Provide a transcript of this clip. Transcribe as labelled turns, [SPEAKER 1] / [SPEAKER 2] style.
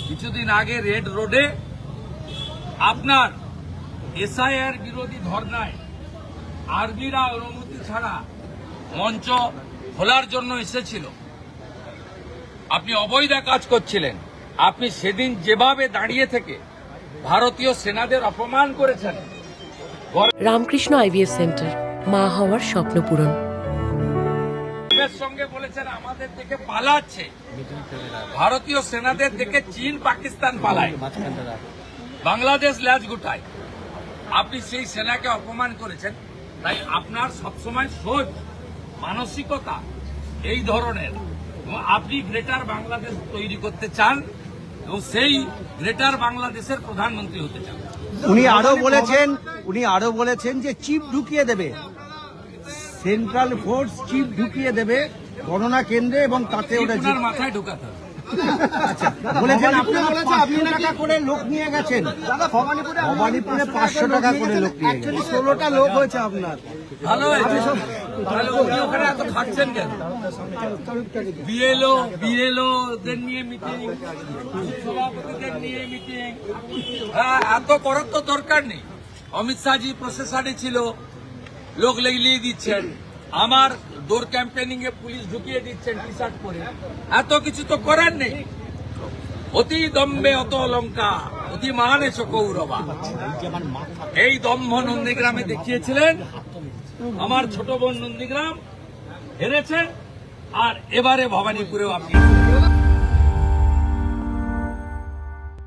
[SPEAKER 1] কিছুদিন আগে রেড রোডে আপনার এসআইআর বিরোধী ধর্নায় আর্মিরা অনুমতি ছাড়া মঞ্চ খোলার জন্য এসেছিল। আপনি অবৈধ কাজ করছিলেন। আপনি সেদিন যেভাবে দাঁড়িয়ে থেকে ভারতীয় সেনাদের অপমান করেছেন।
[SPEAKER 2] রামকৃষ্ণ আইভিএফ সেন্টার, মা হওয়ার স্বপ্ন পূরণ।
[SPEAKER 1] সঙ্গে বলেছেন আমাদের থেকে পালাচ্ছে, ভারতীয় সেনাদের থেকে চীন পাকিস্তান পালায়, বাংলাদেশ ল্যাজ গুটায়। আপনি সেই সেনাকে অপমান করেছেন। তাই আপনার সবসময় সোচ মানসিকতা এই ধরনের, এবং আপনি গ্রেটার বাংলাদেশ তৈরি করতে চান এবং সেই গ্রেটার বাংলাদেশের প্রধানমন্ত্রী হতে চান।
[SPEAKER 3] উনি আরো বলেছেন যে চিপ ঢুকিয়ে দেবে, সেন্ট্রাল ফোর্স চিপ ঢুকিয়ে দেবে গণনা কেন্দ্রে এবং তাতে ওটা
[SPEAKER 1] মাথায় ঢুকাতে হবে।
[SPEAKER 3] বলেছেন আপনি টাকা করে লোক নিয়ে গেছেন, ভবানীপুরে 500 টাকা করে লোক নিয়ে গেছেন। 16টা লোক হয়েছে আপনার।
[SPEAKER 1] ভালো হয়েছে। তাহলে উনি ওখানে এত খাচ্ছেন কেন? বিএলওদের নিয়ে মিটিং, সভাপতিদের নিয়ে মিটিং, হ্যাঁ, এত করার তো দরকার নেই। অমিত শাহজি প্রশাসনে ছিল, লোক লেগলিয়ে দিচ্ছেন। আমার দৌড় ক্যাম্পেনিং এ পুলিশ ঢুকিয়ে দিচ্ছেন টি শার্ট পরে। এত কিছু তো করার নেই। অতি দম্বে অত অলঙ্কার, অতি মানে কৌরবা। এই দম্ভ নন্দীগ্রামে দেখিয়েছিলেন। আমার ছোট বোন নন্দীগ্রাম হেরেছেন, আর এবারে ভবানীপুরেও আপনি